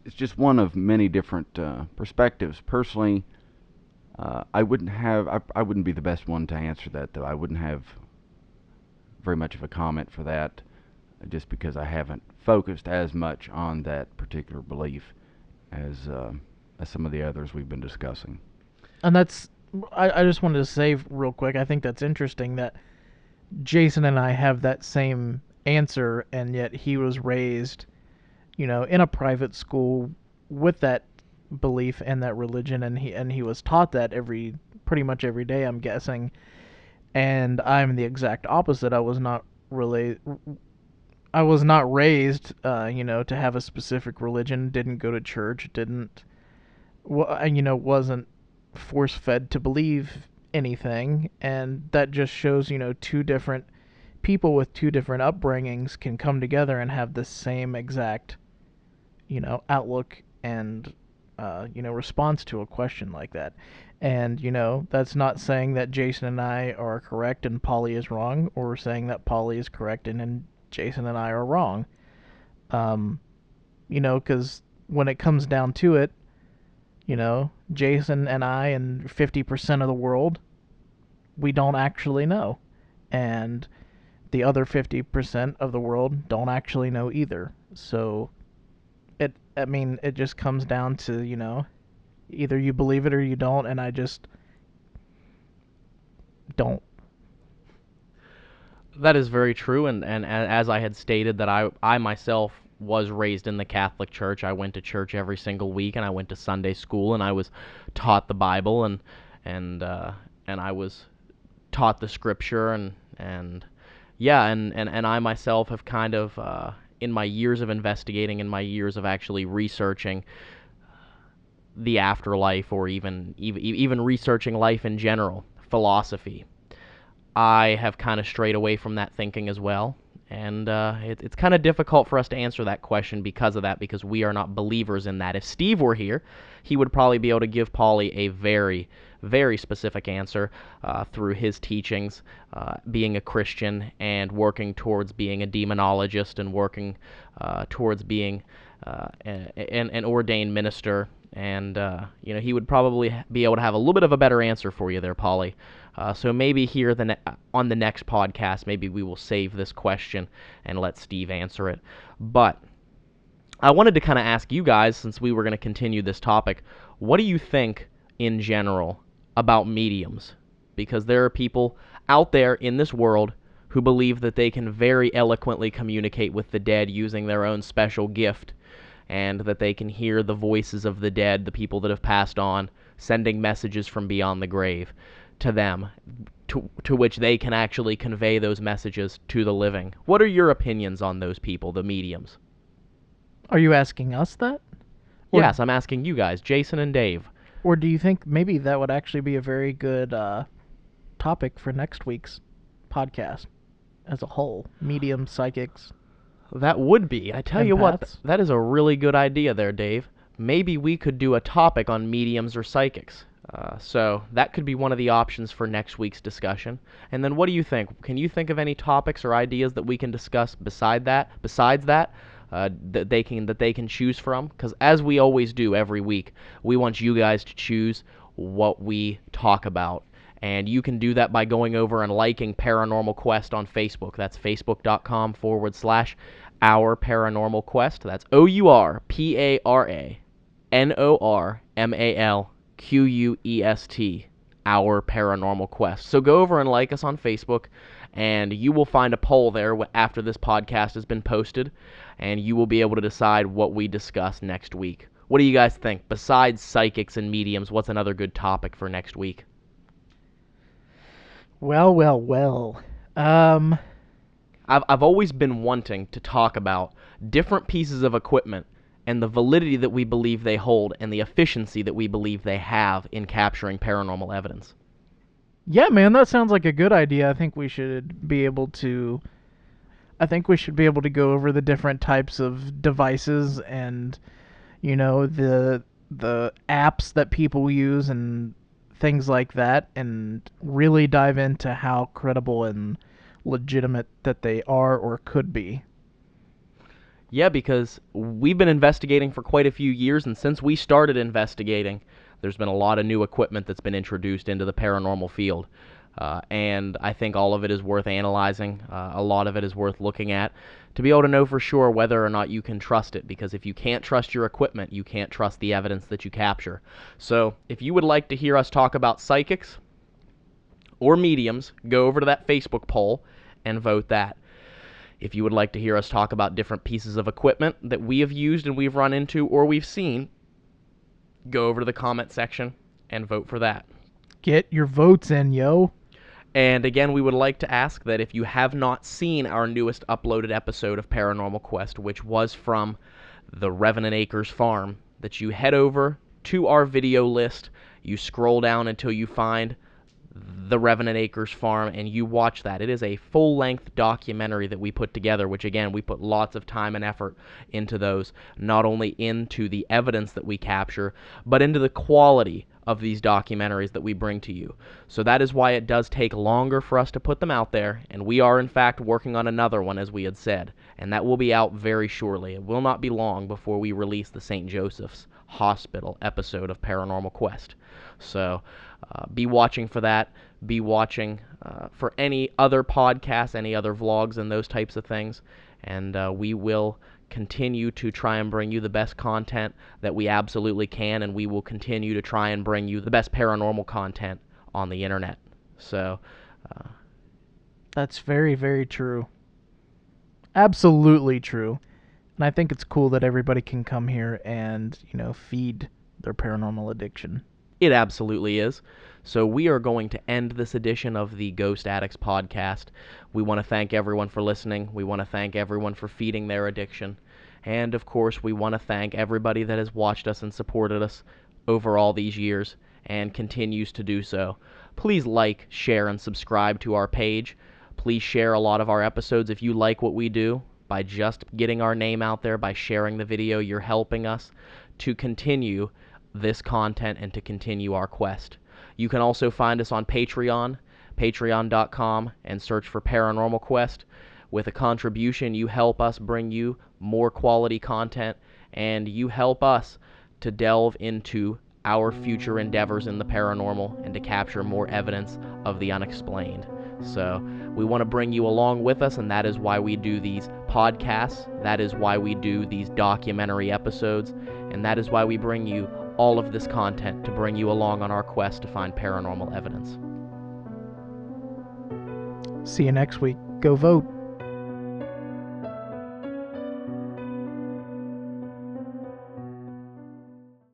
it's just one of many different perspectives. Personally, I wouldn't be the best one to answer that, though. I wouldn't have very much of a comment for that, just because I haven't focused as much on that particular belief as some of the others we've been discussing.
And I just wanted to say real quick, I think that's interesting that Jason and I have that same answer, and yet he was raised, in a private school with that belief and that religion, and he was taught that pretty much every day, I'm guessing. And I'm the exact opposite. I was not raised, to have a specific religion. Didn't go to church. Wasn't force-fed to believe anything. And that just shows, two different people with two different upbringings can come together and have the same exact, outlook and, response to a question like that. And, that's not saying that Jason and I are correct and Polly is wrong, or saying that Polly is correct and Jason and I are wrong. Because when it comes down to it, Jason and I and 50% of the world, we don't actually know. And the other 50% of the world don't actually know either. So, it just comes down to, either you believe it or you don't, and I just don't.
That is very true, and as I had stated, that I myself was raised in the Catholic Church. I went to church every single week, and I went to Sunday school, and I was taught the Bible, and I was taught the Scripture, and I myself have kind of, in my years of investigating, in my years of actually researching the afterlife, or even researching life in general, philosophy, I have kind of strayed away from that thinking as well. And it's kind of difficult for us to answer that question because of that, because we are not believers in that. If Steve were here, he would probably be able to give Polly a very, very specific answer through his teachings, being a Christian and working towards being a demonologist and working towards being an ordained minister. And, he would probably be able to have a little bit of a better answer for you there, Polly. So maybe here on the next podcast, maybe we will save this question and let Steve answer it. But I wanted to kind of ask you guys, since we were going to continue this topic, what do you think in general about mediums? Because there are people out there in this world who believe that they can very eloquently communicate with the dead using their own special gift, and that they can hear the voices of the dead, the people that have passed on, sending messages from beyond the grave to them, to which they can actually convey those messages to the living. What are your opinions on those people, the mediums?
Are you asking us that?
Yes, I'm asking you guys, Jason and Dave.
Or do you think maybe that would actually be a very good topic for next week's podcast as a whole? Medium, psychics.
That would be. I tell you what, that is a really good idea there, Dave. maybe we could do a topic on mediums or psychics. So that could be one of the options for next week's discussion. And then what do you think? Can you think of any topics or ideas that we can discuss besides that, that they can choose from? Because as we always do every week, we want you guys to choose what we talk about. And you can do that by going over and liking Paranormal Quest on Facebook. That's facebook.com/Our Paranormal Quest. That's OurParanormalQuest, Our Paranormal Quest. So go over and like us on Facebook, and you will find a poll there after this podcast has been posted, and you will be able to decide what we discuss next week. What do you guys think? Besides psychics and mediums, what's another good topic for next week?
Well.
I've always been wanting to talk about different pieces of equipment and the validity that we believe they hold and the efficiency that we believe they have in capturing paranormal evidence.
Yeah, man, that sounds like a good idea. I think we should be able to go over the different types of devices and, the apps that people use and things like that, and really dive into how credible and legitimate that they are or could be.
Yeah, because we've been investigating for quite a few years, and since we started investigating, there's been a lot of new equipment that's been introduced into the paranormal field. And I think all of it is worth analyzing. A lot of it is worth looking at to be able to know for sure whether or not you can trust it. Because if you can't trust your equipment, you can't trust the evidence that you capture. So if you would like to hear us talk about psychics or mediums, go over to that Facebook poll and vote that. If you would like to hear us talk about different pieces of equipment that we have used and we've run into or we've seen, go over to the comment section and vote for that.
Get your votes in, yo.
And again, we would like to ask that if you have not seen our newest uploaded episode of Paranormal Quest, which was from the Revenant Acres farm, that you head over to our video list, you scroll down until you find the Revenant Acres farm, and you watch that. It is a full-length documentary that we put together, which again, we put lots of time and effort into those, not only into the evidence that we capture, but into the quality of these documentaries that we bring to you. So that is why it does take longer for us to put them out there, and we are in fact working on another one, as we had said, and that will be out very shortly. It will not be long before we release the St. Joseph's Hospital episode of Paranormal Quest. So be watching for that. Be watching for any other podcasts, any other vlogs, and those types of things. And we will continue to try and bring you the best content that we absolutely can, and we will continue to try and bring you the best paranormal content on the internet. So
that's very, very true. Absolutely true. And I think it's cool that everybody can come here and, feed their paranormal addiction.
It absolutely is. So we are going to end this edition of the Ghost-Addicts Podcast. We want to thank everyone for listening. We want to thank everyone for feeding their addiction. And, of course, we want to thank everybody that has watched us and supported us over all these years and continues to do so. Please like, share, and subscribe to our page. Please share a lot of our episodes if you like what we do. By just getting our name out there, by sharing the video, you're helping us to continue this content and to continue our quest. You can also find us on Patreon, patreon.com, and search for Paranormal Quest. With a contribution, you help us bring you more quality content, and you help us to delve into our future endeavors in the paranormal and to capture more evidence of the unexplained. So we want to bring you along with us, and that is why we do these podcasts. That is why we do these documentary episodes, and that is why we bring you all of this content to bring you along on our quest to find paranormal evidence.
See you next week. Go vote.